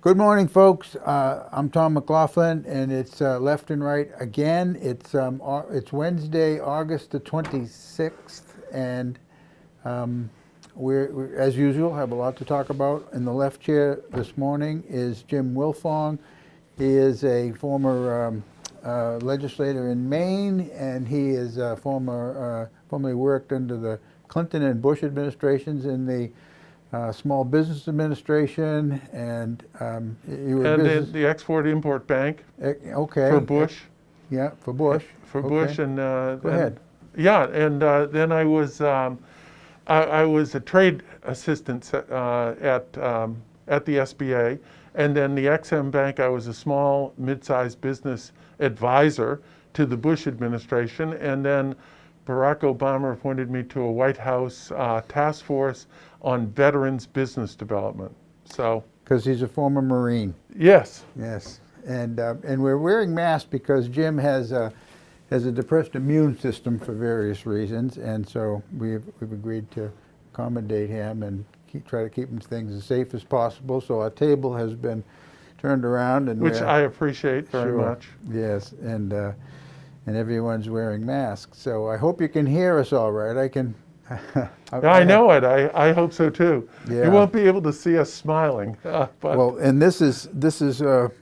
Good morning, folks. I'm Tom McLaughlin, and it's Left and Right again. It's Wednesday, August the 26th, and we're, as usual, have a lot to talk about. In the left chair this morning is Jim Wilfong. He is a former legislator in Maine, and he is formerly worked under the Clinton and Bush administrations in the Small Business Administration, and you were And the Export-Import Bank okay. for Bush. Yeah, for Bush. For Okay. Bush, and Go ahead. Yeah, and then I was a trade assistant at the SBA, and then the XM Bank. I was a small, mid-sized business advisor to the Bush administration, and then Barack Obama appointed me to a White House task force on veterans business development. So, Because he's a former Marine. yes. Yes, and we're wearing masks because Jim has a depressed immune system for various reasons, and so we've agreed to accommodate him and try to keep things as safe as possible. So our table has been turned around, and Which I appreciate very much. Yes, and everyone's wearing masks. So I hope you can hear us all right. I can. I know it. I hope so too. Yeah. You won't be able to see us smiling. But Well, and this is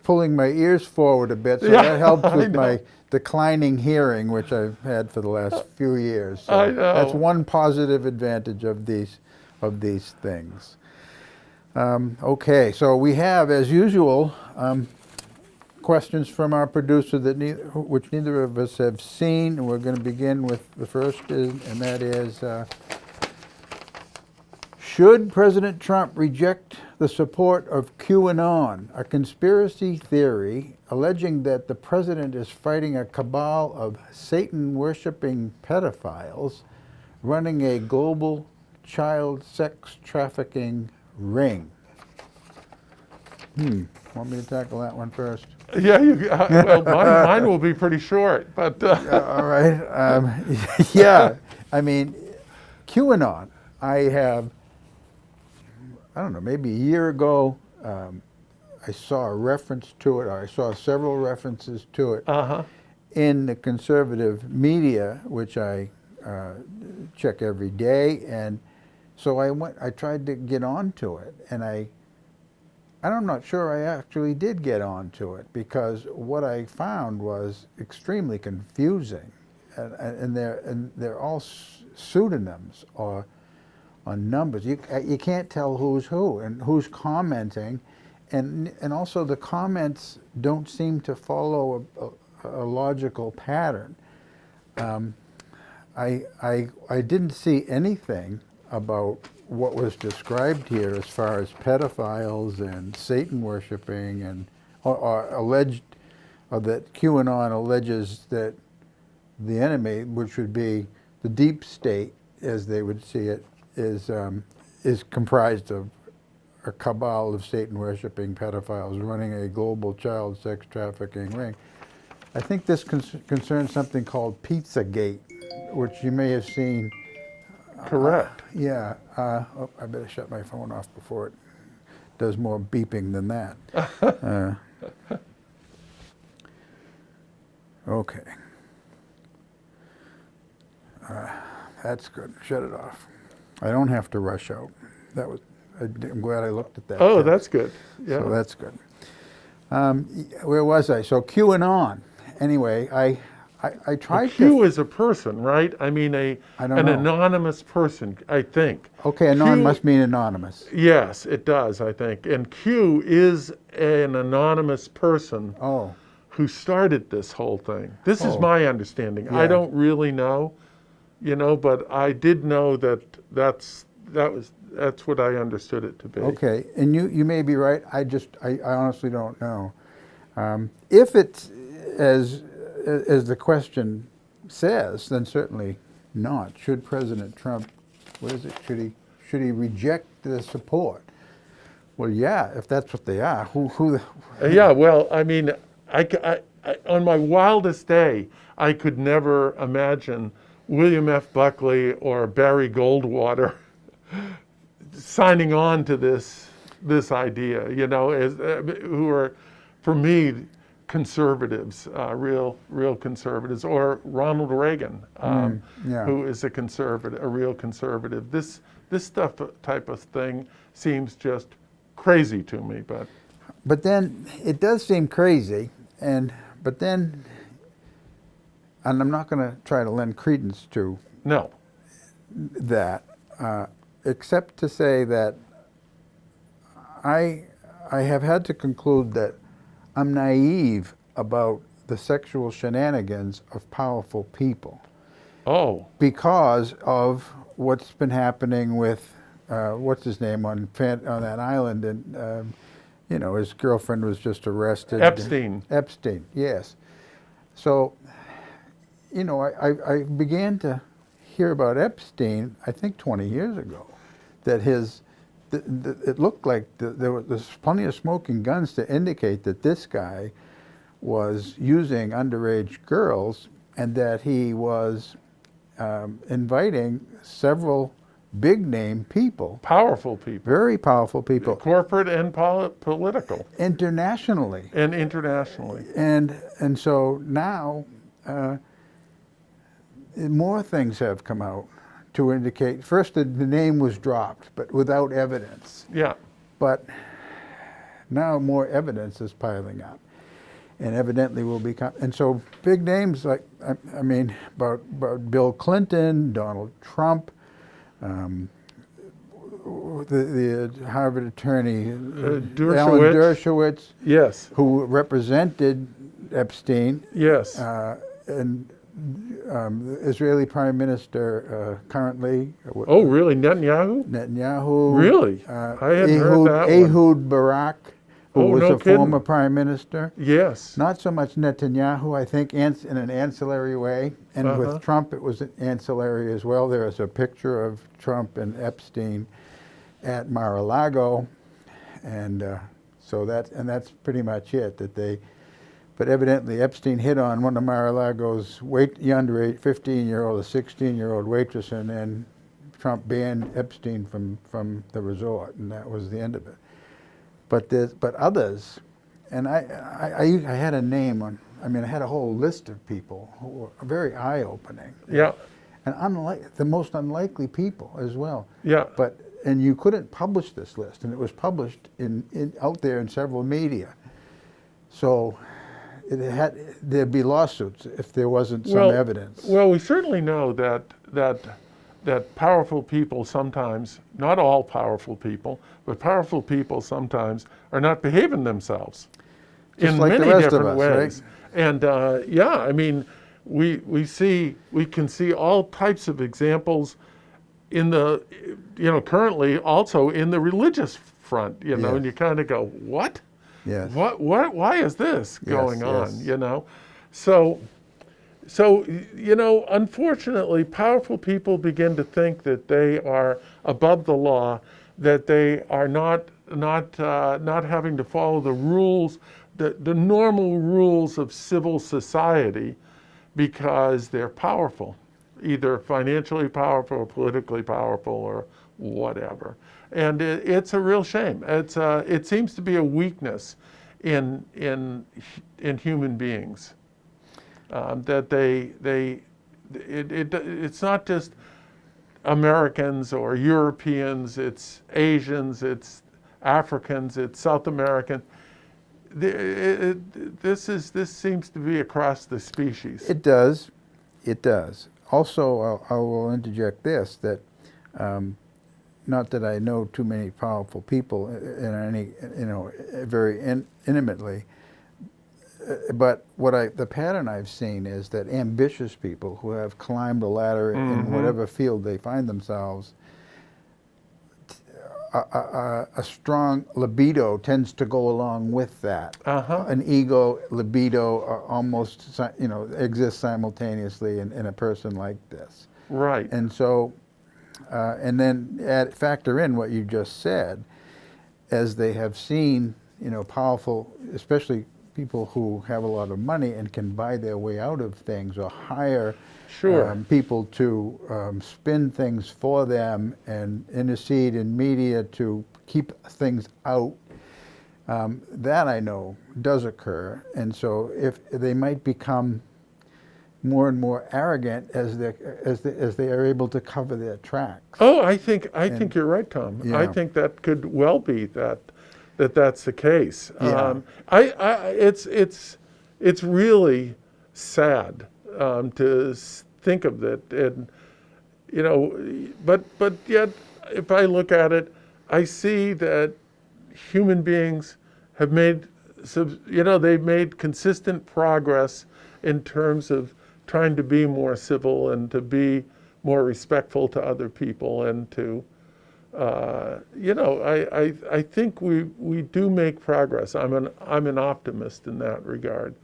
pulling my ears forward a bit, so Yeah, that helps I with know. my declining hearing, which I've had for the last few years. So I know. that's one positive advantage of these things. Okay, so we have, as usual, questions from our producer which neither of us have seen, and we're going to begin with the first, and that is, should President Trump reject the support of Q-Anon, a conspiracy theory alleging that the president is fighting a cabal of Satan-worshipping pedophiles running a global child sex trafficking ring? Want me to tackle that one first? yeah, well, mine will be pretty short. But All right. Yeah, I mean, QAnon, I don't know, maybe a year ago, I saw a reference to it, or I saw several references to it in the conservative media, which I check every day, and so I tried to get onto it, and I'm not sure I actually did get onto it, because what I found was extremely confusing, and they're all pseudonyms or numbers. You can't tell who's who and who's commenting, and also the comments don't seem to follow a logical pattern. I didn't see anything about what was described here as far as pedophiles and Satan worshiping, and or alleged, or that QAnon alleges that the enemy, which would be the deep state as they would see it, is comprised of a cabal of Satan-worshipping pedophiles running a global child sex trafficking ring. I think this concerns something called Pizzagate, which you may have seen. correct. Yeah. Oh, I better shut my phone off before it does more beeping than that. Okay. That's good. Shut it off. I don't have to rush out. I'm glad I looked at that. Oh, text. that's good. Yeah. So that's good. Where was I? So QAnon. Anyway, I tried Q is a person, right? I mean, I don't an know. anonymous person, I think. Okay, anon Q- must mean anonymous. Yes, it does, I think. And Q is an anonymous person Oh, who started this whole thing. This is Oh. my understanding. Yeah. I don't really know, but I did know that's what I understood it to be. okay. And you may be right. I honestly don't know. If it's as the question says, then certainly not. Should President Trump, what is it? Should he reject the support? Well, yeah. If that's what they are, who Yeah, well, I mean, I, on my wildest day, I could never imagine William F. Buckley or Barry Goldwater signing on to this this idea, you know, who are, for me, conservatives, real conservatives, or Ronald Reagan, yeah. who is a conservative, a real conservative. This type of thing seems just crazy to me, But then it does seem crazy, but then, and I'm not going to try to lend credence to no. that, except to say that I have had to conclude that I'm naive about the sexual shenanigans of powerful people. Oh. Because of what's been happening with, what's his name, on that island, and you know, his girlfriend was just arrested. Epstein. Epstein, yes. So, you know, I began to hear about Epstein, I think 20 years ago, that it looked like there's plenty of smoking guns to indicate that this guy was using underage girls, and that he was inviting several big-name people. Powerful people. Very powerful people. Corporate and political. Internationally. And internationally. And so now more things have come out to indicate, first the name was dropped, but without evidence. Yeah. But now more evidence is piling up, and evidently will become, and so big names like, I mean, about Bill Clinton, Donald Trump, the Harvard attorney, Alan Dershowitz, yes, who represented Epstein, yes, and the Israeli Prime Minister currently. Oh, really? Netanyahu? Netanyahu. Really? I hadn't heard that one. Ehud Barak, who was no a kidding. former Prime Minister. Yes. Not so much Netanyahu, I think, in an ancillary way. And with Trump, it was an ancillary as well. There is a picture of Trump and Epstein at Mar-a-Lago, and so that's pretty much it. But evidently Epstein hit on one of Mar-a-Lago's younger 15-year-old, a 16-year-old waitress, and then Trump banned Epstein from the resort, and that was the end of it. But others, and I had a name on. I mean, I had a whole list of people who were very eye-opening. Yeah. And the most unlikely people as well. Yeah. And you couldn't publish this list, and it was published out there in several media. So there'd be lawsuits if there wasn't some evidence. Well, we certainly know that powerful people sometimes, not all powerful people, but powerful people sometimes are not behaving themselves in like many the rest of different us, ways. right? And yeah, I mean, we can see all types of examples in the, currently also in the religious front, Yes. and you kind of go, what? Yes. What? Why is this going on? Yes. So, unfortunately, powerful people begin to think that they are above the law, that they are not having to follow the rules, the normal rules of civil society, because they're powerful, either financially powerful or politically powerful or whatever. And it's a real shame. It seems to be a weakness in human beings, that it's not just Americans or Europeans. It's Asians. It's Africans. It's South American. This seems to be across the species. It does. It does. Also, I will interject this, that not that I know too many powerful people in any, very intimately, but the pattern I've seen is that ambitious people who have climbed the ladder in whatever field they find themselves, a strong libido tends to go along with that. An ego, libido, almost, exists simultaneously in a person like this. Right. And so, and then factor in what you just said, as they have seen, powerful, especially people who have a lot of money and can buy their way out of things, or hire people to spin things for them and intercede in media to keep things out. That I know does occur, and so if they might become more and more arrogant as they are able to cover their tracks. Oh, I think you're right, Tom. Yeah. I think that could well be that's the case. Yeah. It's really sad to think of that, and but yet if I look at it, I see that human beings have made they've made consistent progress in terms of trying to be more civil and to be more respectful to other people, and to I think we do make progress. I'm an optimist in that regard.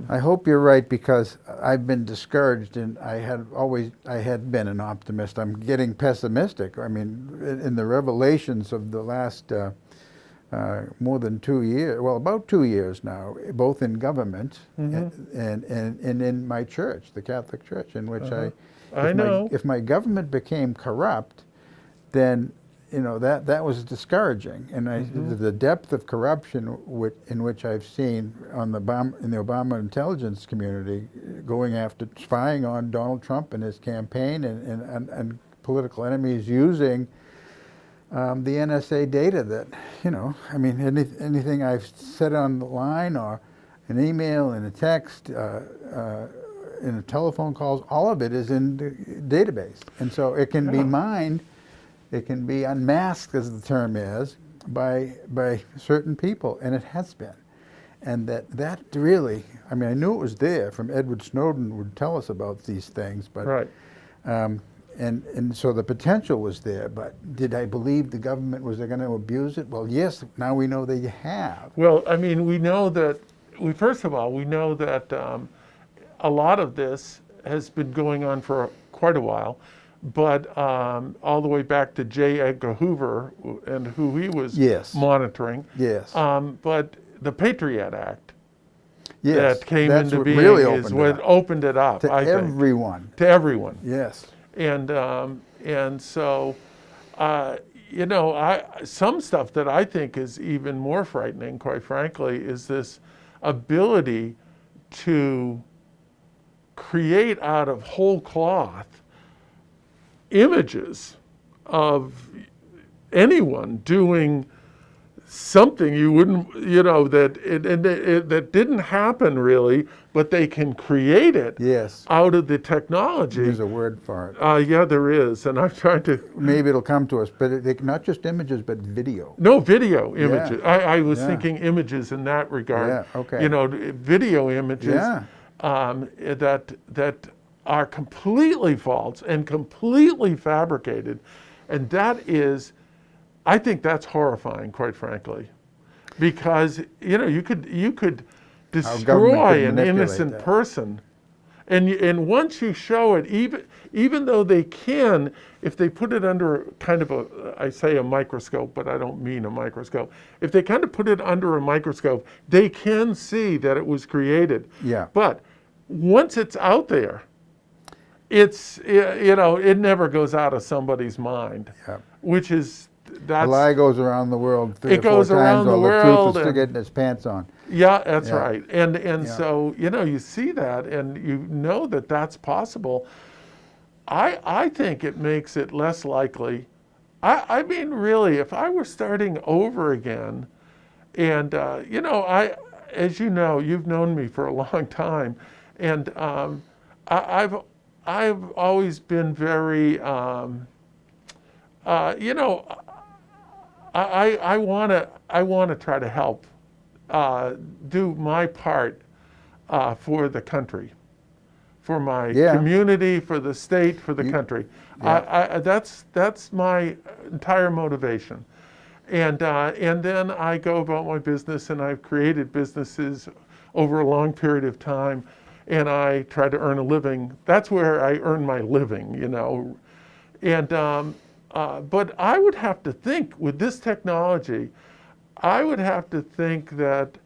I hope you're right, because I've been discouraged, and I had been an optimist. I'm getting pessimistic. I mean, in the revelations of the last more than 2 years, well, about 2 years now, both in government and in my church, the Catholic Church, in which if my government became corrupt, then that was discouraging, and the depth of corruption in which I've seen in the Obama intelligence community, going after spying on Donald Trump and his campaign, and political enemies using the NSA data that anything I've said on the line, or an email, in a text, in a telephone calls, all of it is in the database, and so it can be mined. It can be unmasked, as the term is, by certain people, and it has been. And that really, I knew it was there from Edward Snowden would tell us about these things, but Right. And so the potential was there, but did I believe the government was going to abuse it? Well, yes, now we know they have. Well, we know that, first of all, we know that a lot of this has been going on for quite a while, but all the way back to J. Edgar Hoover and who he was monitoring. Yes. But the Patriot Act that came that's into what being really is what opened it up, to I think. everyone. To everyone. Yes. And so, some stuff that I think is even more frightening, quite frankly, is this ability to create out of whole cloth images of anyone doing something you wouldn't, that didn't happen really, but they can create it out of the technology. There's a word for it. Yeah, there is, and I'm trying to. Maybe it'll come to us, but not just images, but video. No, video images. I was thinking images in that regard. Yeah, okay. Video images that are completely false and completely fabricated, and I think that's horrifying, quite frankly, because you could destroy an innocent person, and once you show it, even though they can, if they put it under kind of I say a microscope, but I don't mean a microscope. If they kind of put it under a microscope, they can see that it was created. Yeah. But once it's out there, it never goes out of somebody's mind, which is a lie goes around the world 3 or 4 goes times around the while the world truth is still getting its pants on. Yeah, that's right. And so you see that, and you know that that's possible. I think it makes it less likely. I mean, really, if I were starting over again, and as you know, you've known me for a long time, and I've always been very, I want to try to help, do my part for the country, for my community, for the state, for the country. That's my entire motivation, and then I go about my business, and I've created businesses over a long period of time, and I try to earn a living. That's where I earn my living, and but I would have to think with this technology, I would have to think that,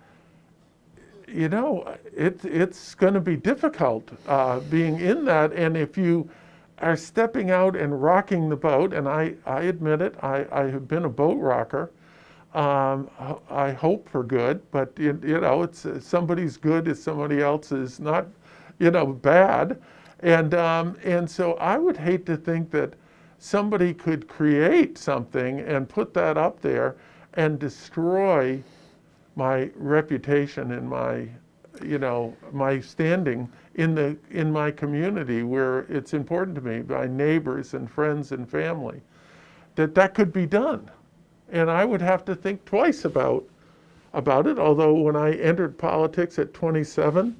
it's going to be difficult being in that. And if you are stepping out and rocking the boat, and I admit it, I have been a boat rocker. I hope for good, but it's somebody's good is somebody else's not, bad, and so I would hate to think that somebody could create something and put that up there and destroy my reputation and my standing in my community where it's important to me, my neighbors and friends and family, that could be done. And I would have to think twice about it. Although when I entered politics at 27,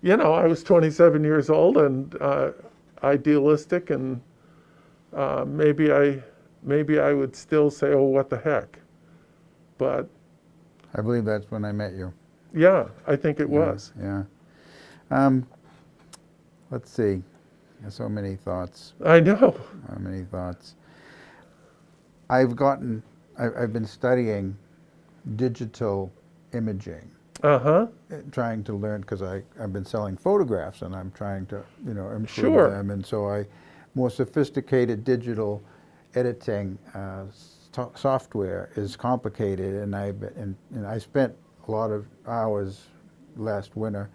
I was 27 years old and idealistic, and maybe I would still say, oh, what the heck. But I believe that's when I met you. yeah, I think it was. Yeah. Let's see. There's so many thoughts. I know. So many thoughts. I've been studying digital imaging. Uh-huh. Trying to learn, because I've been selling photographs and I'm trying to, improve Sure. them. And so more sophisticated digital editing software is complicated, and I spent a lot of hours last winter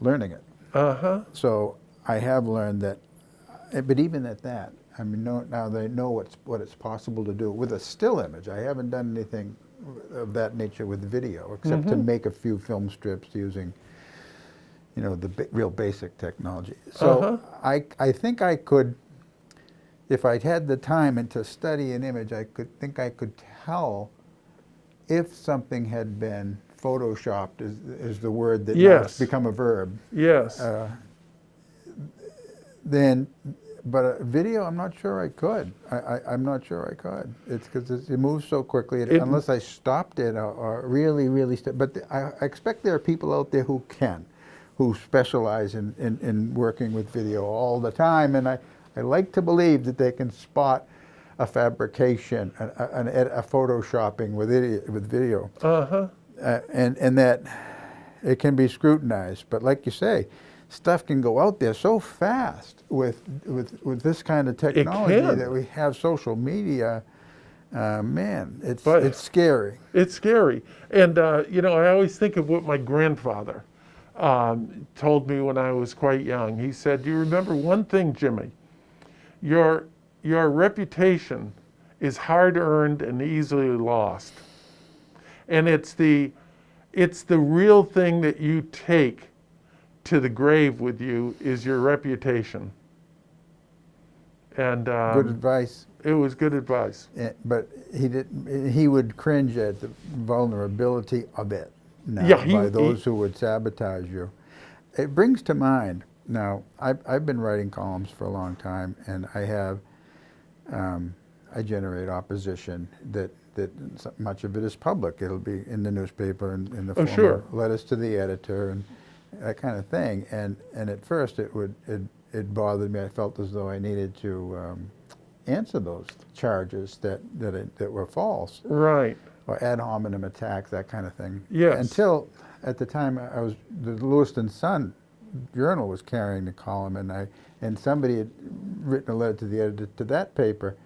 learning it. Uh-huh. So I have learned that, but even at that, I mean, now they know what it's possible to do with a still image. I haven't done anything of that nature with video, except to make a few film strips using, the real basic technology. So I think I could, if I'd had the time and to study an image, I could tell if something had been photoshopped, is the word that now has become a verb. Yes. But a video, I'm not sure I could. I'm not sure I could. It's because it moves so quickly, unless I stopped it or really, really But I expect there are people out there who specialize in working with video all the time. And I like to believe that they can spot a fabrication, a photoshopping with video. Uh-huh. And that it can be scrutinized. But like you say, stuff can go out there so fast with this kind of technology that we have. Social media, man, it's scary. It's scary. And, I always think of what my grandfather told me when I was quite young. He said, "You remember one thing, Jimmy, your reputation is hard-earned and easily lost. And it's the real thing that you take to the grave with you is your reputation." And good advice. It was good advice. But he would cringe at the vulnerability of it now by those who would sabotage you. It brings to mind, now I've been writing columns for a long time, and I generate opposition that much of it is public. It'll be in the newspaper and in the form of letters to the editor and that kind of thing. And at first it bothered me. I felt as though I needed to answer those charges that were false. Right. Or ad hominem attacks, that kind of thing. Yes. Until at the time the Lewiston Sun Journal was carrying the column, and somebody had written a letter to the editor to that paper,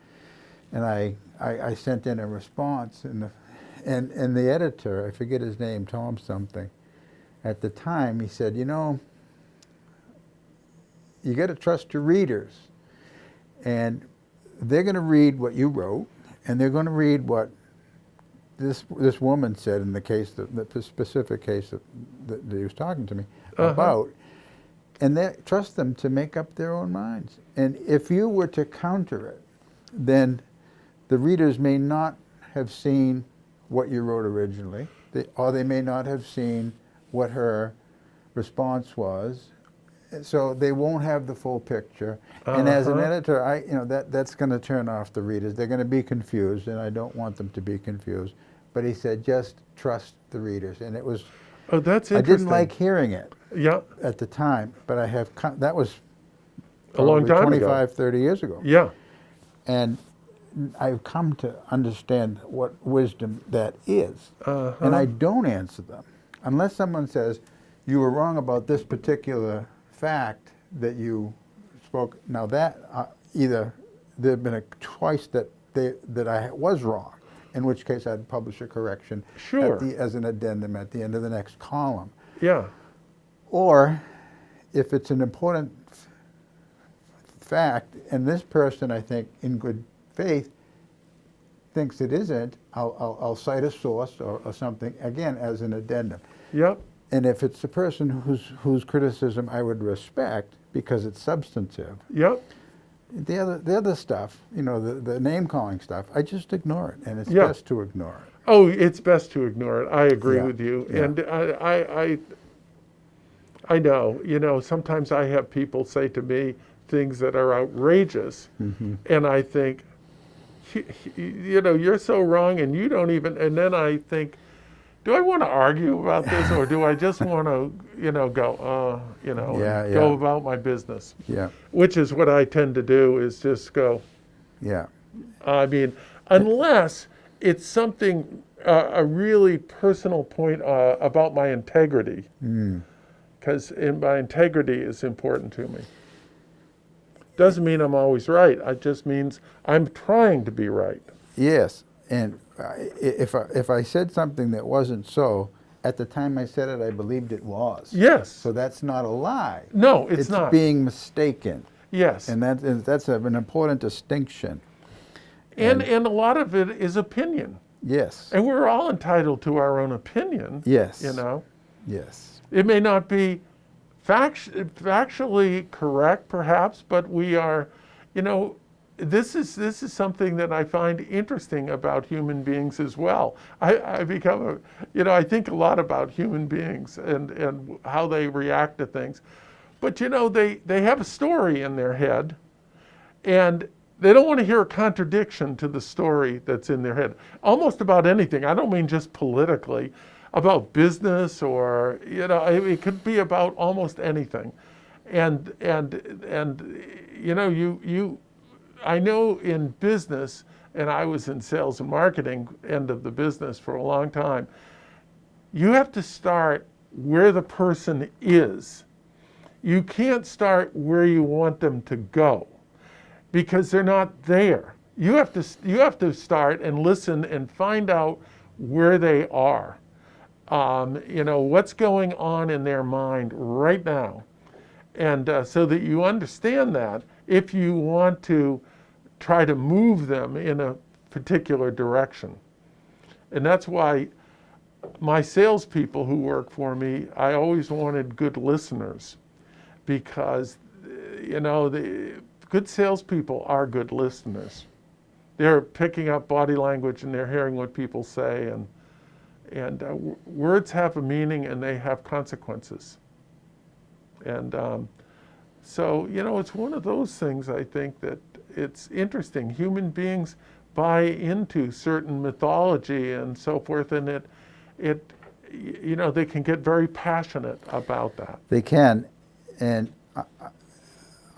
and I sent in a response, and the editor, I forget his name, Tom something, at the time he said, you got to trust your readers, and they're going to read what you wrote, and they're going to read what this woman said in the case, the specific case that he was talking to me about, and trust them to make up their own minds. And if you were to counter it, then the readers may not have seen what you wrote originally, or they may not have seen what her response was, so they won't have the full picture. And as an editor, that's going to turn off the readers. They're going to be confused, and I don't want them to be confused. But he said, just trust the readers, and it was. Oh, that's interesting. I didn't like hearing it. Yeah. At the time, but that was a long time 25, 30 years ago. Yeah. And I've come to understand what wisdom that is. And I don't answer them. Unless someone says, you were wrong about this particular fact that you misspoke. Now that either there have been twice that I was wrong, in which case I'd publish a correction Sure. as an addendum at the end of the next column. Yeah. Or if it's an important fact, and this person, I think, in good faith, thinks it isn't, I'll cite a source or something, again, as an addendum. Yep. And if it's a person whose criticism I would respect because it's substantive, Yep. the other stuff, the name-calling stuff, I just ignore it, and it's Yeah. best to ignore it. Oh, it's best to ignore it. I agree Yeah. with you. Yeah. And I know, sometimes I have people say to me things that are outrageous, and I think, you're so wrong, and you don't even, and then I think, do I want to argue about this, or do I just want to, go, go about my business? Yeah, Which is what I tend to do, is just go. yeah, I mean, unless it's something, a really personal point about my integrity, because my integrity is important to me. Doesn't mean I'm always right. It just means I'm trying to be right. yes. And if I said something that wasn't so, at the time I said it, I believed it was. Yes. So that's not a lie. No, it's not. It's being mistaken. Yes. And that's an important distinction. And a lot of it is opinion. Yes. And we're all entitled to our own opinion. Yes. It Yes. may not be factually correct, perhaps, but we are, this is something that I find interesting about human beings as well. I become I think a lot about human beings and how they react to things. But, they have a story in their head, and they don't want to hear a contradiction to the story that's in their head. Almost about anything. I don't mean just politically. About business, or it could be about almost anything, and I know in business, and I was in sales and marketing end of the business for a long time. You have to start where the person is. You can't start where you want them to go, because they're not there. You have to start and listen and find out where they are. What's going on in their mind right now. And so that you understand that if you want to try to move them in a particular direction. And that's why my salespeople who work for me, I always wanted good listeners, because, the good salespeople are good listeners. They're picking up body language and they're hearing what people say, and words have a meaning and they have consequences. And so, it's one of those things, I think, that it's interesting. Human beings buy into certain mythology and so forth, and they can get very passionate about that. They can. And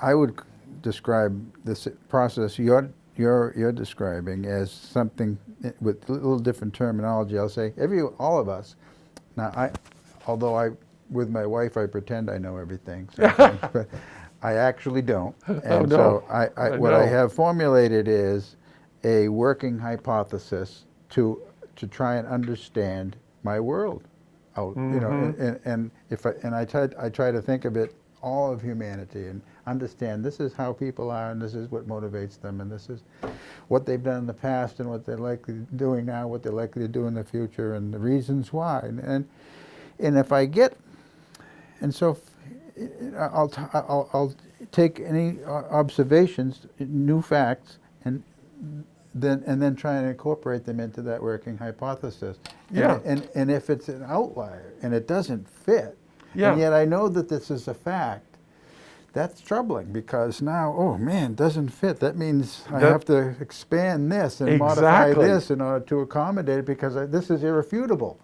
I would describe this process you're describing as something with a little different terminology. I'll say all of us. Now, with my wife, I pretend I know everything, but I actually don't. And so what I have formulated is a working hypothesis to try and understand my world. And I try to think of it, all of humanity, and understand this is how people are, and this is what motivates them, and this is what they've done in the past, and what they're likely doing now, what they're likely to do in the future, and the reasons why. And if I get, and so I'll take any observations, new facts, and then try and incorporate them into that working hypothesis. Yeah. And if it's an outlier and it doesn't fit, Yeah. and yet I know that this is a fact, that's troubling, because now, oh man, it doesn't fit. That means I have to expand this and modify this in order to accommodate it, because this is irrefutable.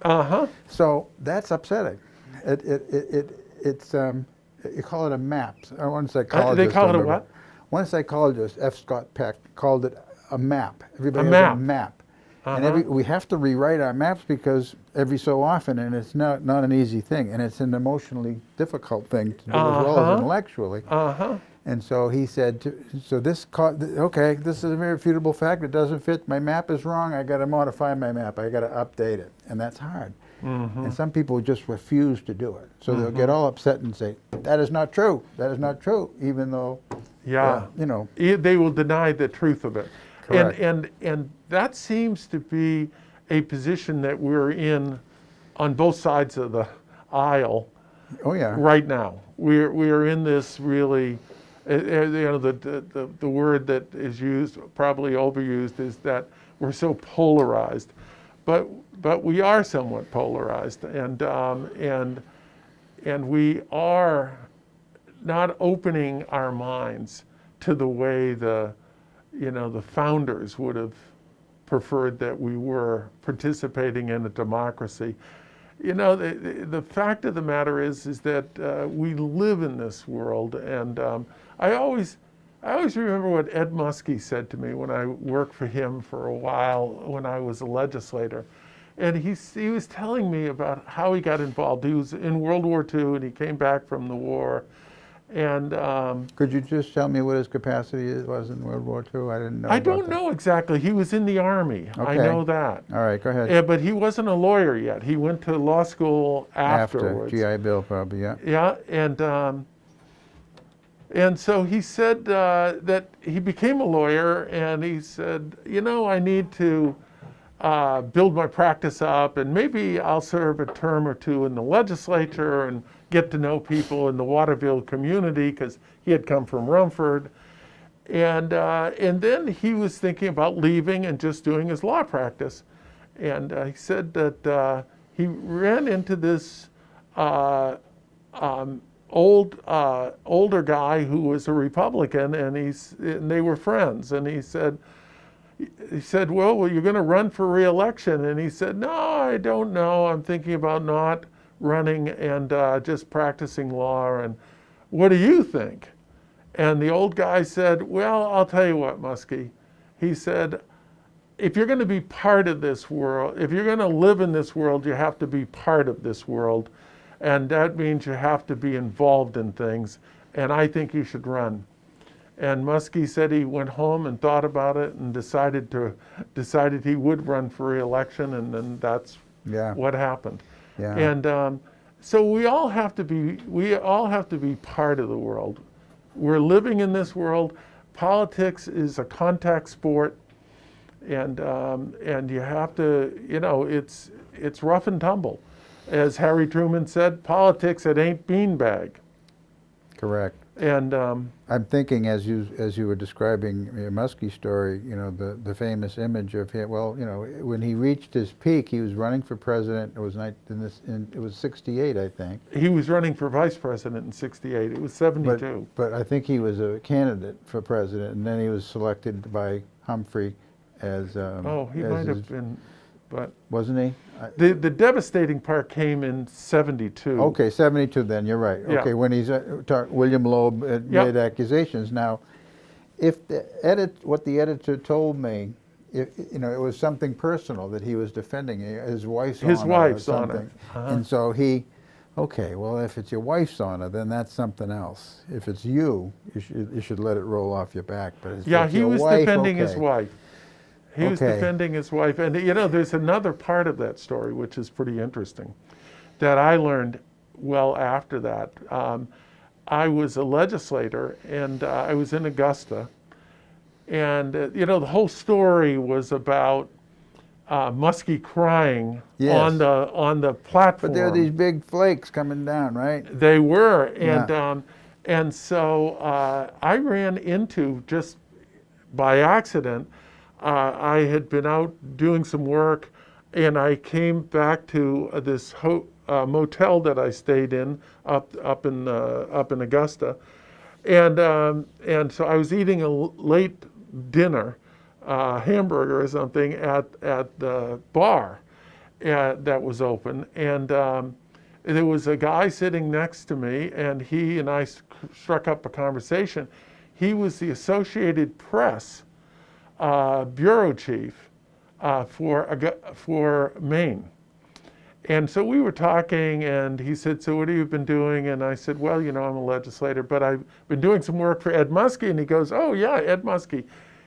So that's upsetting. It's you call it a map. One psychologist. They call it a what? One psychologist, F. Scott Peck, called it a map. Everybody has a map. And we have to rewrite our maps, because every so often, and it's not an easy thing, and it's an emotionally difficult thing to do as well as intellectually. And so he said, okay, this is an irrefutable fact. It doesn't fit. My map is wrong. I got to modify my map. I got to update it. And that's hard. And some people just refuse to do it. So they'll get all upset and say, that is not true. That is not true, even though, you know. They will deny the truth of it. Correct. And that seems to be a position that we're in on both sides of the aisle right now. We are in this really, the word that is used, probably overused, is that we're so polarized. But we are somewhat polarized, and we are not opening our minds to the way the founders would have preferred that we were participating in a democracy. The fact of the matter is that we live in this world, and I always remember what Ed Muskie said to me when I worked for him for a while when I was a legislator. And he was telling me about how he got involved. He was in World War II, and he came back from the war. And could you just tell me what his capacity was in World War II? I didn't know. I don't know exactly. He was in the Army. Okay. I know that. All right, go ahead. But he wasn't a lawyer yet. He went to law school afterwards. After GI Bill, probably, yeah. Yeah, and so he said that he became a lawyer, and he said, I need to build my practice up, and maybe I'll serve a term or two in the legislature and get to know people in the Waterville community, because he had come from Rumford. And then he was thinking about leaving and just doing his law practice. And he said that he ran into this older guy who was a Republican, and they were friends. And he said, well, you're going to run for re-election? And he said, no, I don't know. I'm thinking about not running and just practicing law. And what do you think? And the old guy said, well, I'll tell you what, Muskie. He said, if you're going to be part of this world, if you're going to live in this world, you have to be part of this world. And that means you have to be involved in things. And I think you should run. And Muskie said he went home and thought about it and decided he would run for re-election, and then that's what happened. Yeah. And so we all have to be part of the world. We're living in this world. Politics is a contact sport, and you have to, it's rough and tumble. As Harry Truman said, politics, it ain't beanbag. Correct. And I'm thinking, as you were describing Muskie's story, the famous image of him. Well, when he reached his peak, he was running for president. It was 68, I think. He was running for vice president in 68. It was 72. But I think he was a candidate for president, and then he was selected by Humphrey as. He might have been, but wasn't he? The devastating part came in 72. Okay, 72 then, you're right. Yeah. Okay, when he's William Loeb made accusations. Now, if what the editor told me, it was something personal that he was defending, his wife's honor or something. And so well, if it's your wife's honor, then that's something else. If it's you should let it roll off your back. But he was defending his wife. He was defending his wife. And there's another part of that story which is pretty interesting that I learned well after that. I was a legislator, and I was in Augusta. And, the whole story was about Muskie crying on the platform. But there are these big flakes coming down, right? They were. And so I ran into, just by accident, I had been out doing some work, and I came back to this motel that I stayed in up in Augusta, and so I was eating a late dinner, hamburger or something at the bar that was open, and there was a guy sitting next to me, and he and I struck up a conversation. He was the Associated Press bureau chief for Maine, And so we were talking, and he said, so what have you been doing? And I said, well, I'm a legislator, but I've been doing some work for Ed Muskie. And he goes, oh, yeah, Ed Muskie.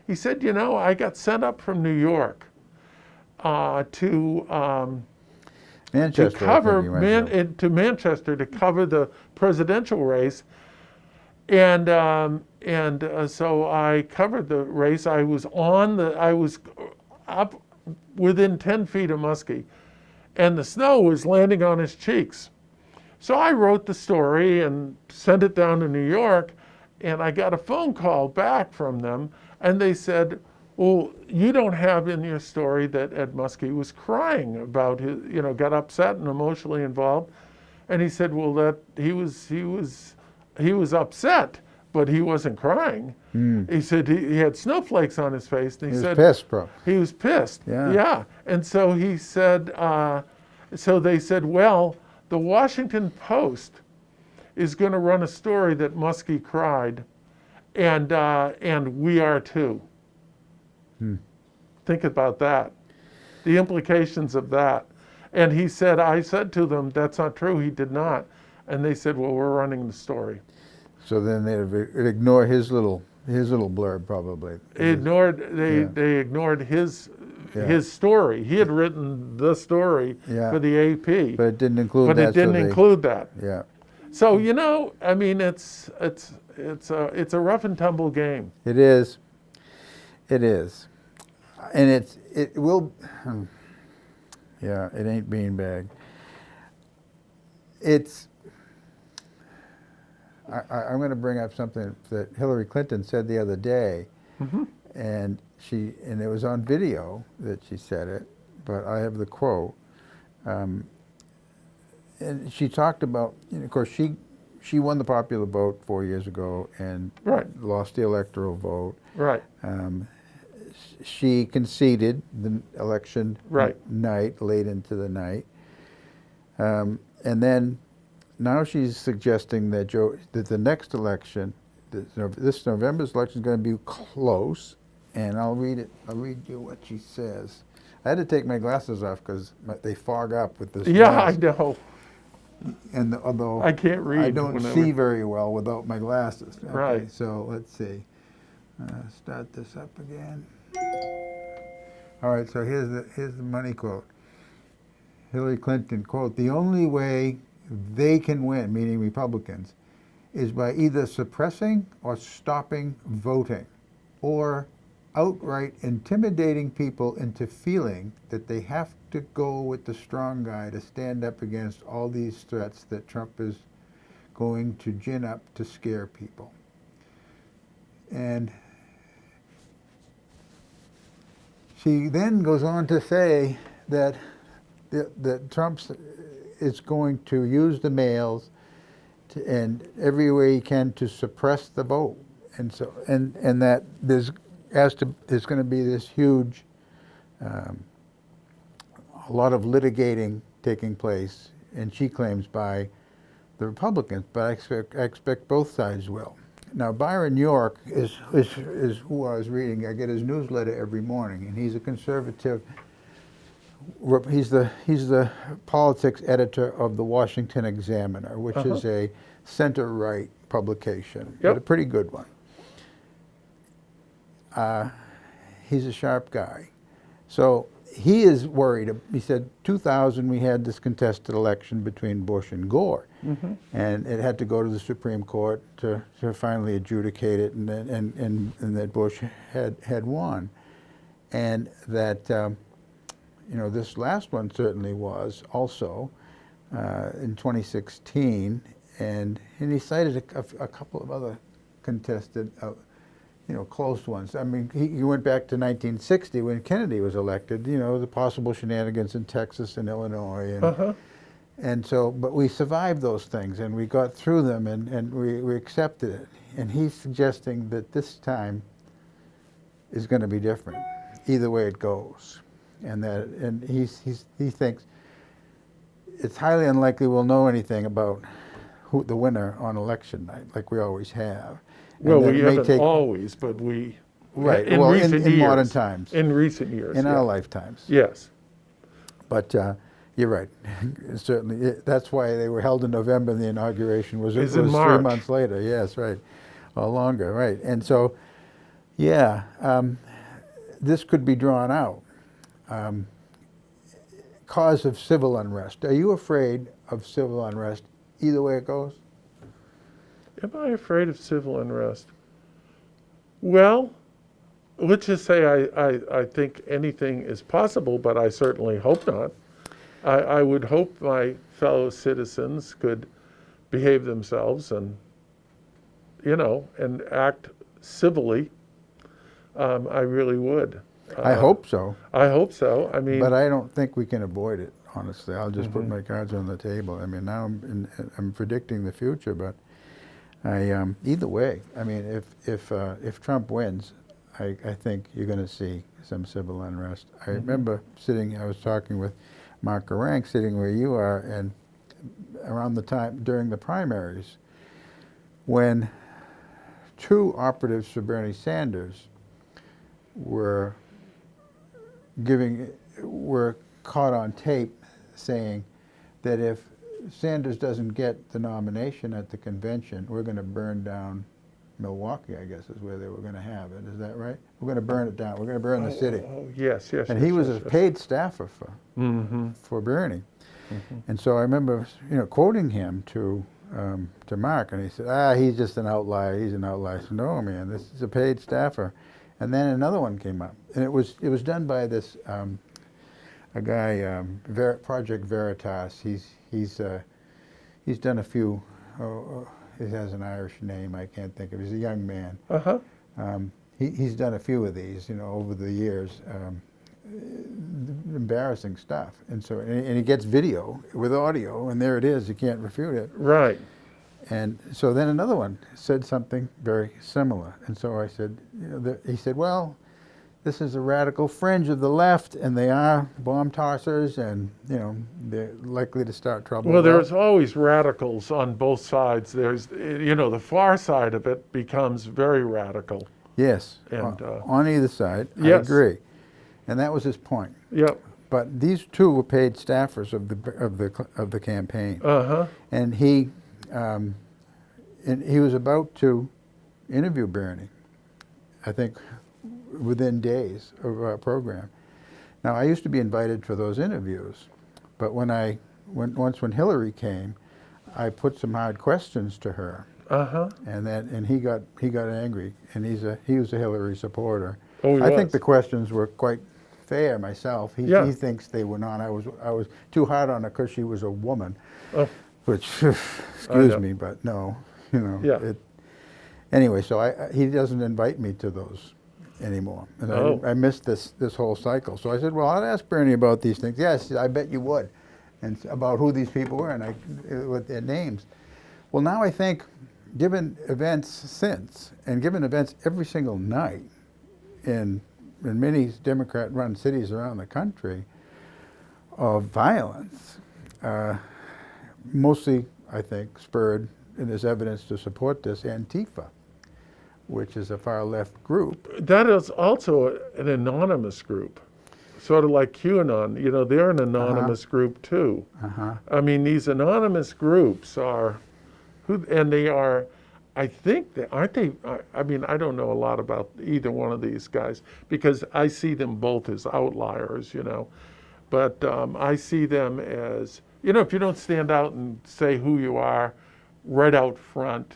He said, I got sent up from New York to Manchester, cover I think he went to Manchester to cover the presidential race. And so I covered the race. I was up within 10 feet of Muskie, and the snow was landing on his cheeks. So I wrote the story and sent it down to New York, and I got a phone call back from them, and they said, well, you don't have in your story that Ed Muskie was crying about his, got upset and emotionally involved. And he said, well, that he was upset, but he wasn't crying. He said he had snowflakes on his face. And he said, was pissed, bro. He was pissed. Yeah. And so he said, so they said, well, the Washington Post is going to run a story that Muskie cried, and we are too. Think about that, the implications of that. And he said, I said to them, that's not true. He did not. And they said, well, we're running the story. So then they'd ignore his little blurb, probably. They ignored his story. He had written the story for the AP, but it didn't include that. Yeah. So I mean, it's a rough and tumble game. It is. It is, and it will. Yeah, it ain't beanbag. I'm going to bring up something that Hillary Clinton said the other day, and it was on video that she said it, but I have the quote. And she talked about, of course, she won the popular vote 4 years ago and lost the electoral vote. Right. She conceded the election night, late into the night, and then now she's suggesting that the next election, this November's election, is going to be close. And I'll read you what she says. I had to take my glasses off because they fog up with this. Yeah, I know. And although I can't read, I don't see very well without my glasses. Okay, right. So let's see. Start this up again. All right. So here's the money quote. Hillary Clinton quote: "The only way they can win, meaning Republicans, is by either suppressing or stopping voting, or outright intimidating people into feeling that they have to go with the strong guy to stand up against all these threats that Trump is going to gin up to scare people." And she then goes on to say that Trump is going to use the mails and every way he can to suppress the vote, and so and that there's going to be this huge, a lot of litigating taking place, and she claims by the Republicans, but I expect both sides will. Now, Byron York is who I was reading. I get his newsletter every morning, and he's a conservative. He's the politics editor of the Washington Examiner, which is a center-right publication, but a pretty good one. He's a sharp guy. So he is worried. He said 2000 we had this contested election between Bush and Gore, and it had to go to the Supreme Court to finally adjudicate it, and that Bush had won, and that this last one certainly was also in 2016, and he cited a couple of other contested. Close ones. I mean, he went back to 1960 when Kennedy was elected, the possible shenanigans in Texas and Illinois. And so, but we survived those things and we got through them and we accepted it. And he's suggesting that this is going to be different, either way it goes. And he thinks it's highly unlikely we'll know anything about who the winner on election night, like we always have. Well, we haven't always, but we... Right, in modern times. In recent years, in our lifetimes. Yes. But You're right. Certainly, that's why they were held in November, and the inauguration was Is in 3 March. months later. Yes, right, or longer, right. And so, yeah, this could be drawn out. Cause of civil unrest. Are you afraid of civil unrest either way it goes? Am I afraid of civil unrest? Well, let's just say I think anything is possible, but I certainly hope not. I would hope my fellow citizens could behave themselves and, and act civilly. I really would. I hope so. I hope so. I mean, but I don't think we can avoid it, honestly. I'll just put my cards on the table. I mean, now I'm predicting the future, but either way, I mean, if Trump wins, I think you're going to see some civil unrest. I remember I was talking with Mark Garank, sitting where you are, and around the time, during the primaries, when 2 operatives for Bernie Sanders were caught on tape saying that if Sanders doesn't get the nomination at the convention, we're going to burn down Milwaukee, I guess is where they were going to have it. Is that right? We're going to burn it down. We're going to burn the city. Oh, yes. And he was a paid staffer for Bernie. And so I remember, quoting him to Mark, and he said, he's just an outlier. He's an outlier. I said, no, man, this is a paid staffer. And then another one came up, and it was done by this a guy, Project Veritas. He's done a few. He has an Irish name. I can't think of. He's a young man. He's done a few of these, over the years. Embarrassing stuff, and he gets video with audio, and there it is. You can't refute it. Right. And so then another one said something very similar. And so I said, he said, well, this is a radical fringe of the left, and they are bomb tossers, and, they're likely to start trouble. Well, there's always radicals on both sides. There's, the far side of it becomes very radical. Yes, and, on either side, yes. I agree. And that was his point. Yep. But these 2 were paid staffers of the campaign. And he was about to interview Bernie, I think within days of our program. Now, I used to be invited for those interviews, but when Hillary came, I put some hard questions to her. And he got angry, and he was a Hillary supporter. Oh, I think the questions were quite fair myself. He thinks they were not. I was too hard on her because she was a woman, which excuse me, but no, anyway, so he doesn't invite me to those anymore, and I missed this whole cycle. So I said, well, I'll ask Bernie about these things. Yes, I bet you would, and about who these people were and with their names. Well, now I think, given events since, and given events every single night in many Democrat-run cities around the country of violence, mostly, I think, spurred, and there's evidence to support this, Antifa, which is a far-left group. That is also an anonymous group, sort of like Q-Anon. They're an anonymous group, too. I mean, these anonymous groups are, and they are, I think, aren't they? I mean, I don't know a lot about either one of these guys because I see them both as outliers, But I see them as, if you don't stand out and say who you are right out front,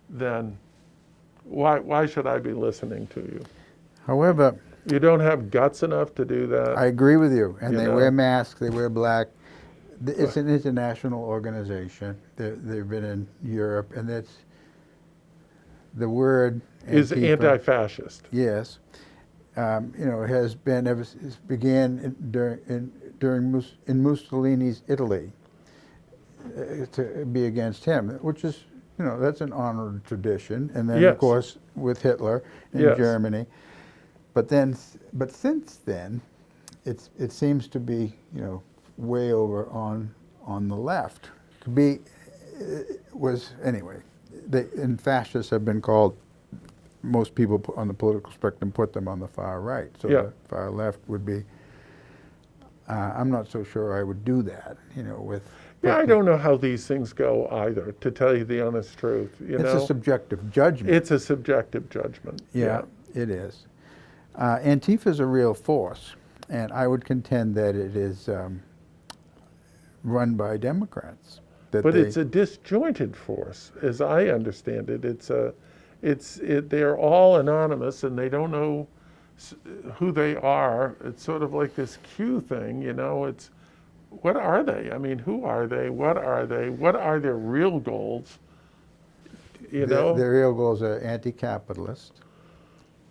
then why should I be listening to you? However, you don't have guts enough to do that. I agree with you. And they wear masks, they wear black. It's an international organization. They've been in Europe, and it's the word is Antifa, anti-fascist. Yes, it has been began in Mussolini's Italy to be against him, which is that's an honored tradition. And then of course with Hitler in Germany, but since then, it seems to be way over on the left. And fascists have been called, most people on the political spectrum put them on the far right. So the far left would be I'm not so sure I would do that, with... Yeah, I don't know how these things go either, to tell you the honest truth. It's a subjective judgment. It's a subjective judgment. Yeah, it is. Antifa is a real force, and I would contend that it is run by Democrats. But it's a disjointed force, as I understand it. They're all anonymous, and they don't know who they are. It's sort of like this Q thing, It's what are they? I mean, who are they? What are they? What are their real goals? Their real goals are anti-capitalist,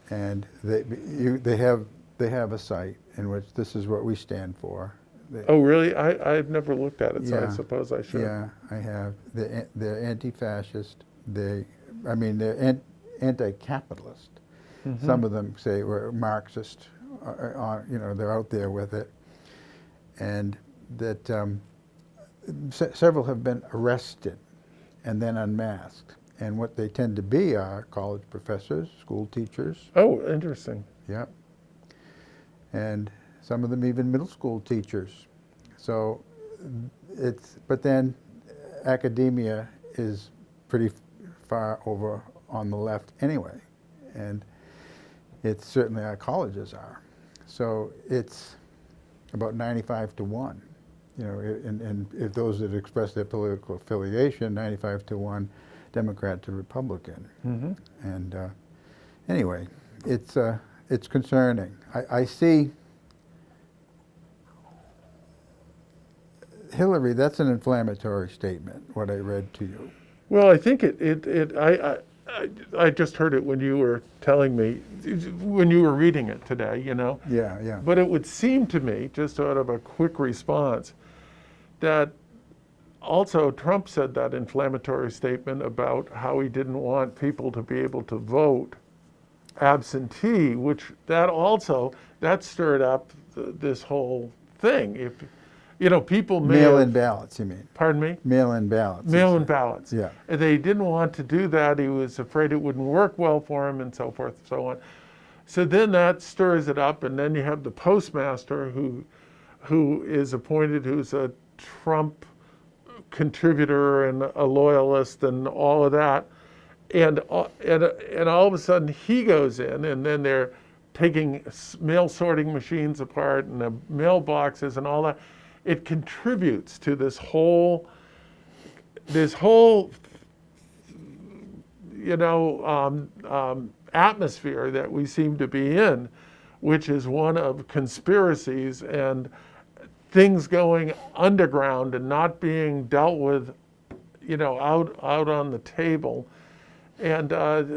and they have a site in which this is what we stand for. Oh, really? I've never looked at it, so I suppose I should. Yeah, I have. They're anti-fascist. They're anti-capitalist. Mm-hmm. Some of them say we're Marxist. They're out there with it, and that several have been arrested and then unmasked. And what they tend to be are college professors, school teachers. Oh, interesting. Yep. And some of them even middle school teachers. So but then academia is pretty far over on the left anyway. And it's certainly our colleges are. So it's about 95-1. And if those that express their political affiliation, 95-1 Democrat to Republican. Mm-hmm. And anyway, it's concerning. I see Hillary. That's an inflammatory statement. What I read to you. Well, I think I just heard it when you were telling me, when you were reading it today. Yeah, yeah. But it would seem to me, just sort of a quick response, that also Trump said that inflammatory statement about how he didn't want people to be able to vote absentee, which that stirred up this whole thing. If people mail-in ballots, you mean? Pardon me? Mail-in ballots. Mail-in ballots. Yeah. And they didn't want to do that. He was afraid it wouldn't work well for him, and so forth and so on. So then that stirs it up, and then you have the postmaster who is appointed, who's a Trump contributor and a loyalist and all of that, and all of a sudden he goes in, and then they're taking mail sorting machines apart and the mailboxes and all that. It contributes to this whole atmosphere that we seem to be in, which is one of conspiracies and things going underground and not being dealt with, out on the table. And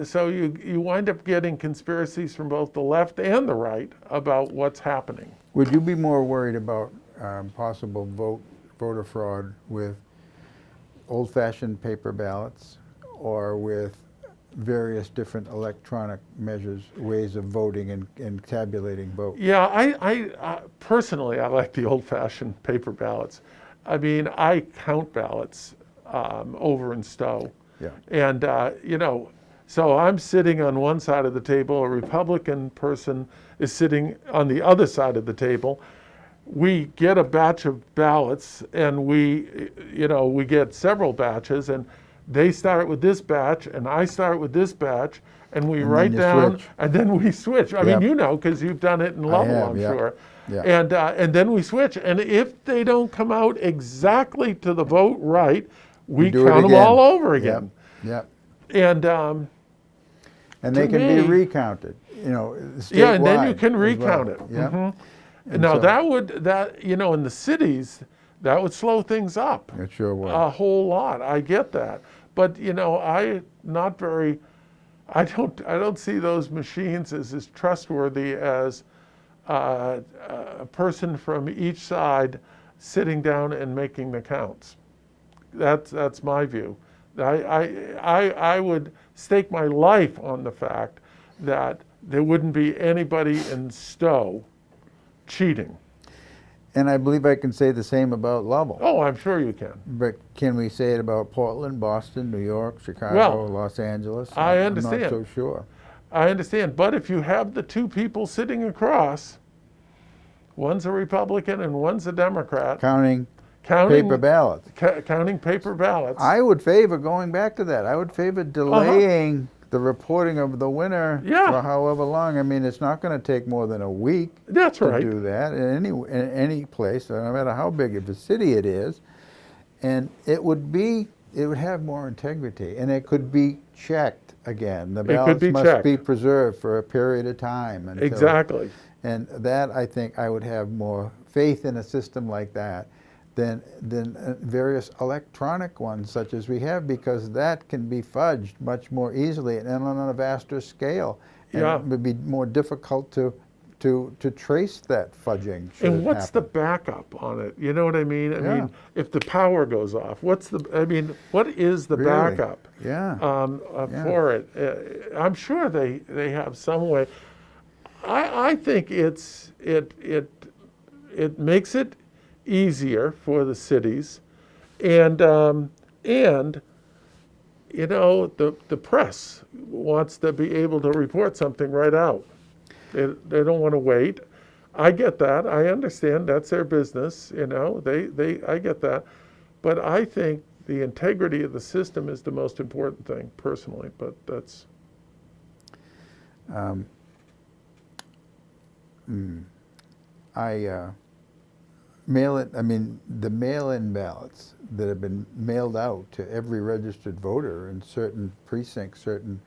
so you wind up getting conspiracies from both the left and the right about what's happening. Would you be more worried about possible voter fraud with old-fashioned paper ballots or with various different electronic measures, ways of voting and tabulating votes? Yeah, I personally, I like the old-fashioned paper ballots. I mean, I count ballots over in Stowe. Yeah. And, so I'm sitting on one side of the table, a Republican person is sitting on the other side of the table. We get a batch of ballots, and we get several batches, and they start with this batch, and I start with this batch, and we write down, switch. And then we switch. I mean, because you've done it in Lovell, I'm sure. Yeah. And then we switch, and if they don't come out exactly to the vote right, we count them all over again. Yep. And they can be recounted, statewide. Yeah, and then you can recount it. Yep. Mm-hmm. Now in the cities, that would slow things up. It sure would. A whole lot. I get that, but I don't see those machines as trustworthy as a person from each side sitting down and making the counts. That's my view. I would stake my life on the fact that there wouldn't be anybody in Stowe cheating. And I believe I can say the same about Lovell. Oh, I'm sure you can. But can we say it about Portland, Boston, New York, Chicago, Los Angeles? I understand. I'm not so sure. I understand. But if you have the two people sitting across, One's a Republican and one's a Democrat. Counting Counting paper ballots. Counting paper ballots. I would favor going back to that. I would favor delaying the reporting of the winner for however long. I mean, it's not going to take more than a week That's to right. do that in any place, no matter how big of a city it is. And it would have more integrity, and it could be checked again. The ballots must be preserved for a period of time. Exactly. And that, I think, I would have more faith in a system like that than various electronic ones such as we have, because that can be fudged much more easily and on a vaster scale. And it would be more difficult to trace that fudging. And what's the backup on it? You know what I mean? I mean, if the power goes off, what is the backup for it? I'm sure they have some way. I think it makes it easier for the cities, and you know, the press wants to be able to report something right out. They don't want to wait. I get that. I understand that's their business. You know, I get that, but I think the integrity of the system is the most important thing, personally. But that's. The mail-in ballots that have been mailed out to every registered voter in certain precincts, certain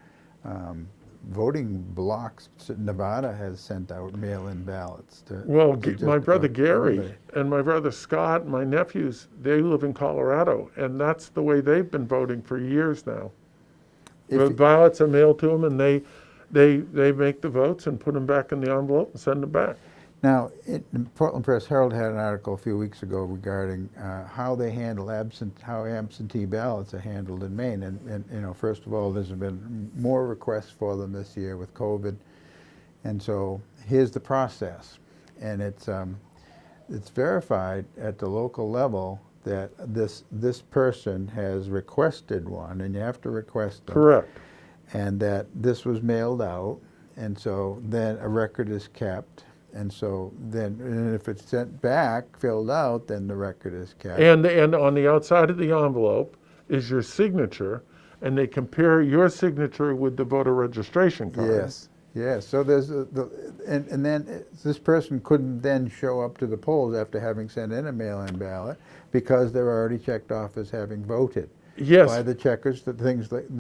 voting blocks. Nevada has sent out mail-in ballots. My brother Gary and my brother Scott, my nephews, they live in Colorado, and that's the way they've been voting for years now. The ballots are mailed to them, and they make the votes and put them back in the envelope and send them back. Now, the Portland Press Herald had an article a few weeks ago regarding how they handle absentee ballots are handled in Maine. And you know, first of all, there's been more requests for them this year with COVID, and so here's the process. And it's verified at the local level that this person has requested one, and you have to request them. Correct. And that this was mailed out, and so then a record is kept. And so then, if it's sent back, filled out, then the record is kept. And on the outside of the envelope is your signature, and they compare your signature with the voter registration card. Yes. So there's and then this person couldn't then show up to the polls after having sent in a mail-in ballot because they're already checked off as having voted. Yes. By the checkers, the things that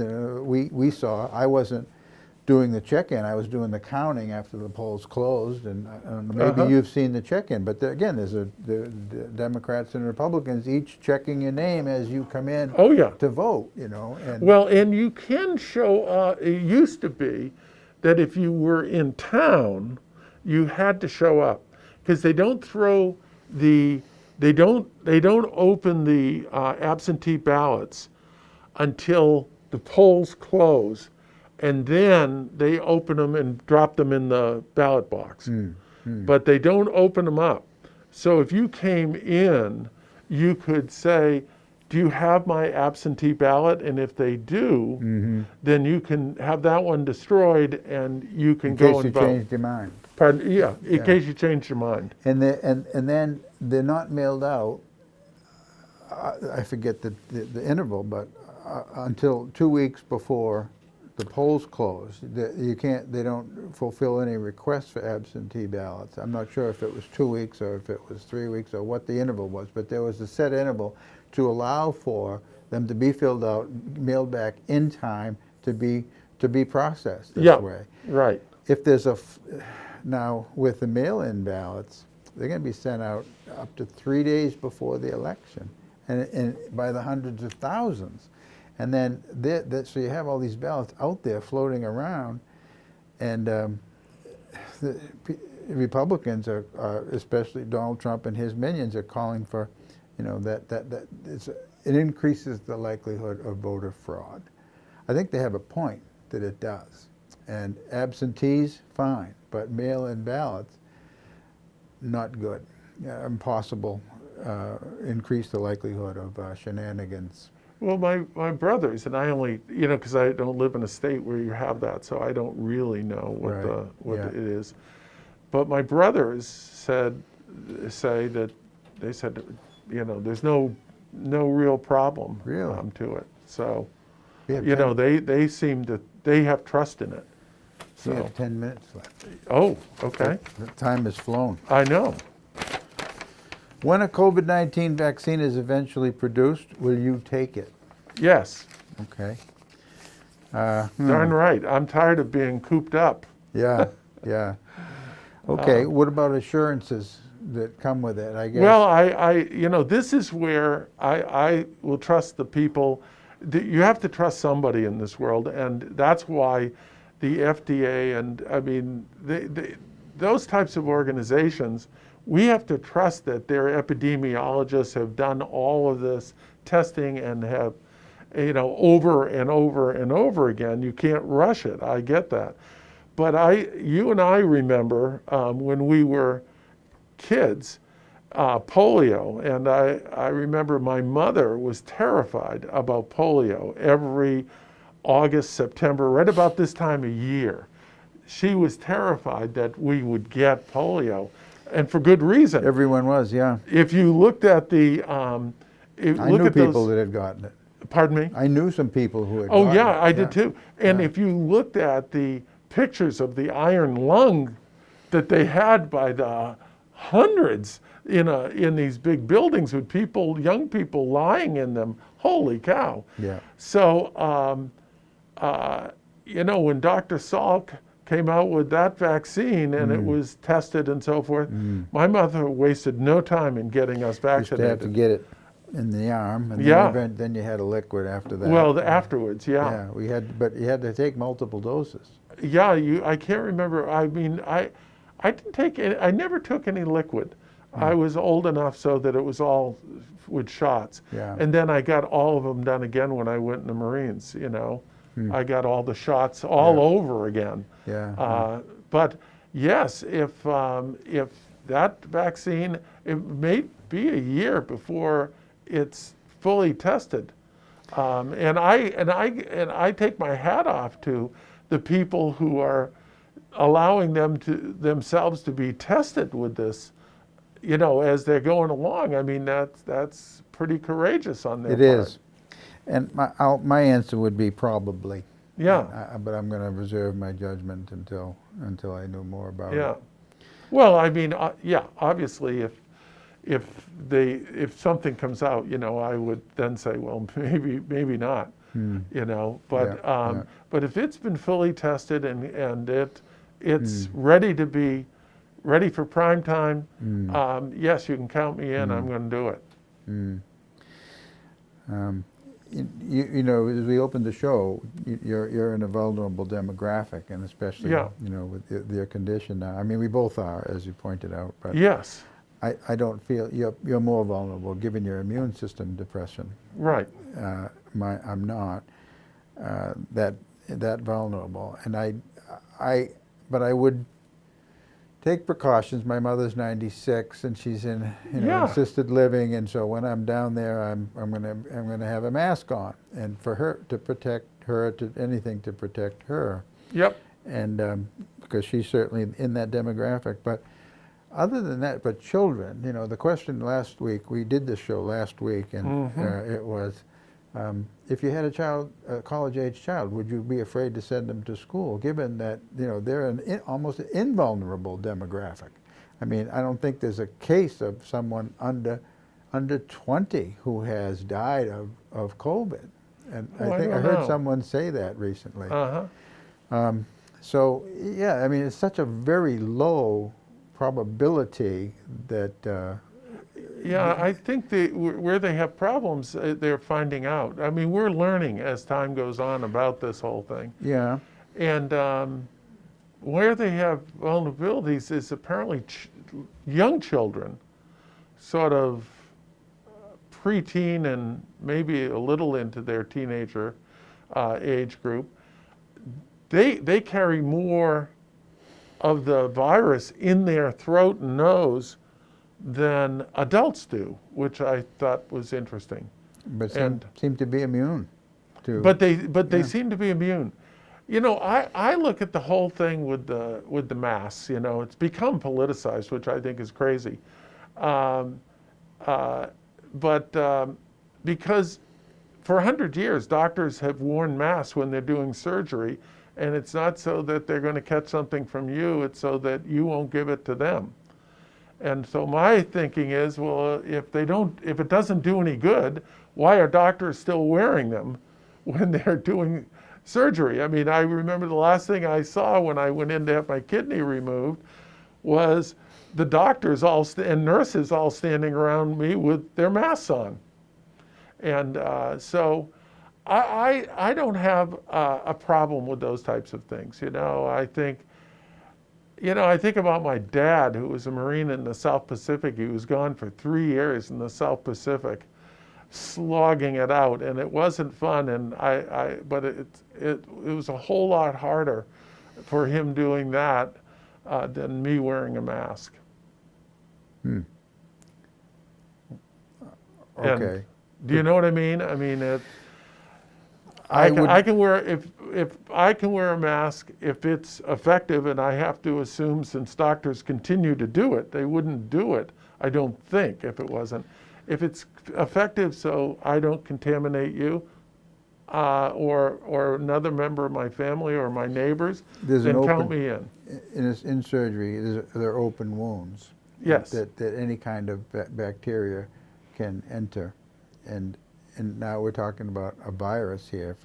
we saw. I wasn't doing the check-in. I was doing the counting after the polls closed, and maybe you've seen the check-in. But again, there's the Democrats and Republicans each checking your name as you come in to vote. You know. And you can show. It used to be that if you were in town, you had to show up because they don't throw they don't open the absentee ballots until the polls close. And then they open them and drop them in the ballot box. But they don't open them up. So if you came in, you could say, do you have my absentee ballot? And if they do, then you can have that one destroyed and you can go and vote. In case you changed your mind. Pardon? Yeah, in case you changed your mind. And then they're not mailed out, I forget the interval, but until 2 weeks before the polls close. They don't fulfill any requests for absentee ballots. I'm not sure if it was 2 weeks or if it was 3 weeks or what the interval was, but there was a set interval to allow for them to be filled out, mailed back in time to be processed this way. Right. If there's now with the mail-in ballots, they're going to be sent out up to 3 days before the election, and by the hundreds of thousands. And then, so you have all these ballots out there floating around, and the Republicans are, especially Donald Trump and his minions, are calling for, you know, that it increases the likelihood of voter fraud. I think they have a point that it does. And absentees, fine, but mail-in ballots, not good. Impossible. Increase the likelihood of shenanigans. Well, my brothers, and I only, you know, because I don't live in a state where you have that, so I don't really know what it is. But my brothers said say that they said, there's no real problem Really? to it. So, We have they seem to, they have trust in it. We So, have 10 minutes left. oh, okay. The time has flown. I know. When a COVID-19 vaccine is eventually produced, will you take it? Yes, Okay. darn right. I'm tired of being cooped up. Yeah, yeah. Okay, what about assurances that come with it, I guess? Well, this is where I will trust the people. You have to trust somebody in this world, and that's why the FDA and, I mean, those types of organizations, we have to trust that their epidemiologists have done all of this testing and have, over and over and over again. You can't rush it. I get that. But you and I remember when we were kids, polio, and I remember my mother was terrified about polio every August, September, right about this time of year. She was terrified that we would get polio, and for good reason. Everyone was, yeah. If you looked at the, I knew people that had gotten it. Pardon me? I knew some people who had Oh gotten yeah, it. I did too. And Yeah. if you looked at the pictures of the iron lung that they had by the hundreds in these big buildings with young people lying in them, holy cow. Yeah. So, when Dr. Salk came out with that vaccine and it was tested and so forth, my mother wasted no time in getting us Used to have vaccinated. to get it in the arm, and Yeah. then you had a liquid after that. Well, afterwards, Yeah, but you had to take multiple doses. Yeah, I can't remember. I mean, I didn't take any, I never took any liquid. I was old enough so that it was all with shots. Yeah. And then I got all of them done again when I went in the Marines, I got all the shots all over again. Yeah. But yes, if that vaccine, it may be a year before it's fully tested. And I take my hat off to the people who are allowing themselves to be tested with this, as they're going along. I mean, that's pretty courageous on their It part. is. And my answer would be probably. Yeah. But I'm going to reserve my judgment until I know more about Yeah. it. Well, I mean, obviously, if something comes out, I would then say, well, maybe not, But Yeah. but if it's been fully tested and it's ready for prime time, yes, you can count me in. I'm going to do it. As we opened the show, you're in a vulnerable demographic, and especially with your condition now. I mean, we both are, as you pointed out. But Yes. I don't feel you're more vulnerable given your immune system depression. Right. I'm not that vulnerable, and but I would take precautions. My mother's 96, and she's in assisted living, and so when I'm down there, I'm gonna have a mask on, and for her to protect her, to anything to protect her. Yep. And because she's certainly in that demographic, but. Other than that, but children, the question last week, we did this show last week, and it was, if you had a college-age child, would you be afraid to send them to school, given that, they're almost an invulnerable demographic? I mean, I don't think there's a case of someone under 20 who has died of COVID. And I think I heard someone say that recently. So, yeah, I mean, it's such a very low probability that I think where they have problems, they're finding out. I mean, we're learning as time goes on about this whole thing. Yeah. And where they have vulnerabilities is apparently young children, sort of preteen and maybe a little into their teenager age group. They carry more of the virus in their throat and nose than adults do, which I thought was interesting. But seem to be immune to. But they seem to be immune. I look at the whole thing with the masks. It's become politicized, which I think is crazy. Um, because for 100 years, doctors have worn masks when they're doing surgery, and it's not so that they're going to catch something from you, it's so that you won't give it to them. And so my thinking is, well, if it doesn't do any good, why are doctors still wearing them when they're doing surgery? I mean, I remember the last thing I saw when I went in to have my kidney removed was the doctors and nurses all standing around me with their masks on. And so I don't have a problem with those types of things. I think about my dad, who was a Marine in the South Pacific. He was gone for 3 years in the South Pacific, slogging it out, and it wasn't fun. And but it was a whole lot harder for him doing that than me wearing a mask. Okay. And do you know what I mean? I mean, I can wear if I can wear a mask if it's effective, and I have to assume since doctors continue to do it, they wouldn't do it. I don't think if it wasn't. If it's effective, so I don't contaminate you or another member of my family or my neighbors, then count me in. In surgery, there are open wounds. Yes. That any kind of bacteria can enter, and now we're talking about a virus here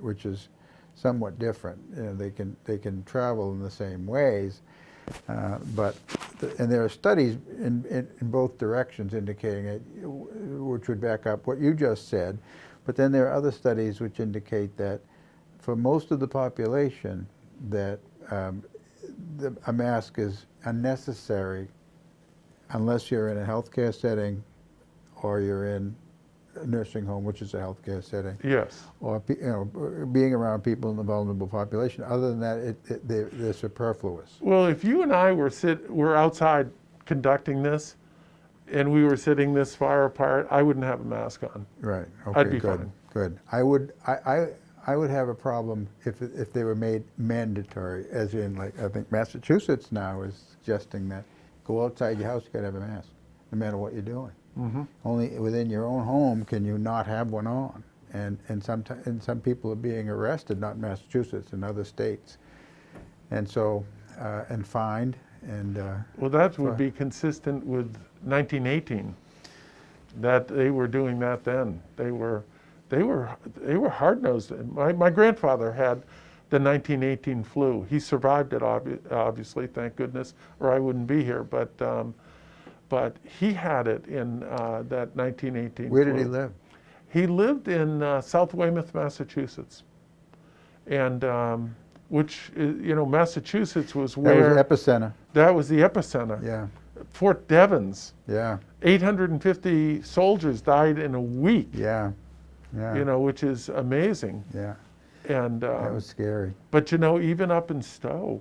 which is somewhat different. They can travel in the same ways, and there are studies in both directions indicating it, which would back up what you just said. But then there are other studies which indicate that for most of the population that a mask is unnecessary unless you're in a healthcare setting or you're in a nursing home, which is a healthcare setting. Yes. Or being around people in the vulnerable population. Other than that, they're superfluous. Well, if you and I were outside conducting this, and we were sitting this far apart, I wouldn't have a mask on. Right. Okay. I'd be good. fine. Good. I would have a problem if they were made mandatory, as in, like, I think Massachusetts now is suggesting that go outside your house, you got to have a mask, no matter what you're doing. Mm-hmm. Only within your own home can you not have one on, and some people are being arrested, not in Massachusetts, in other states, and so and fined and. Well, that would be consistent with 1918. That they were doing that then. They were hard-nosed. My grandfather had the 1918 flu. He survived it, obviously, thank goodness, or I wouldn't be here. But he had it in that 1918 Where flu. did he live? He lived in South Weymouth, Massachusetts, and which Massachusetts was where That was the epicenter. That was the epicenter. Yeah. Fort Devens. Yeah. 850 soldiers died in a week. Yeah. Yeah. Which is amazing. Yeah. And That was scary. But even up in Stowe,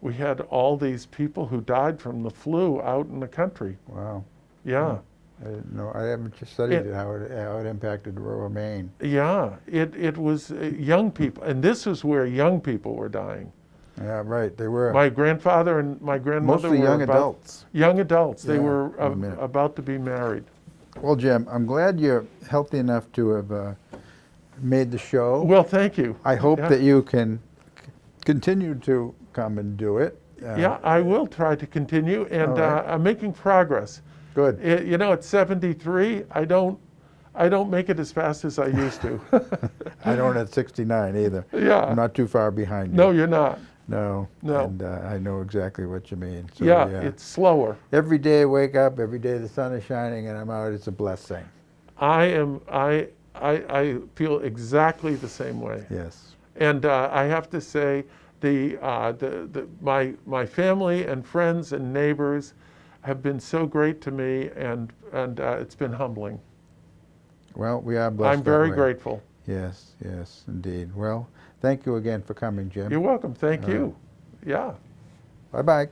we had all these people who died from the flu out in the country. Wow. Yeah. I didn't know. I haven't studied how it impacted rural Maine. Yeah. It was young people, and this is where young people were dying. Yeah, right. They were. My grandfather and my grandmother Mostly were young adults. Young adults. Yeah, They were in a minute. about to be married. Well, Jim, I'm glad you're healthy enough to have made the show. Well, thank you. I hope that you can continue to come and do it. Yeah, I will try to continue, and right. I'm making progress. Good. At 73, I don't make it as fast as I used to. I don't at 69 either. Yeah. I'm not too far behind you. No, you're not. No. No. And I know exactly what you mean. So, yeah, it's slower. Every day I wake up, every day the sun is shining and I'm out, it's a blessing. I feel exactly the same way. Yes. And I have to say, my family and friends and neighbors have been so great to me, and it's been humbling. Well, we are blessed. I'm very that way. grateful. Yes, yes, indeed. Well, thank you again for coming, Jim. You're welcome. Thank you. Yeah. Bye-bye.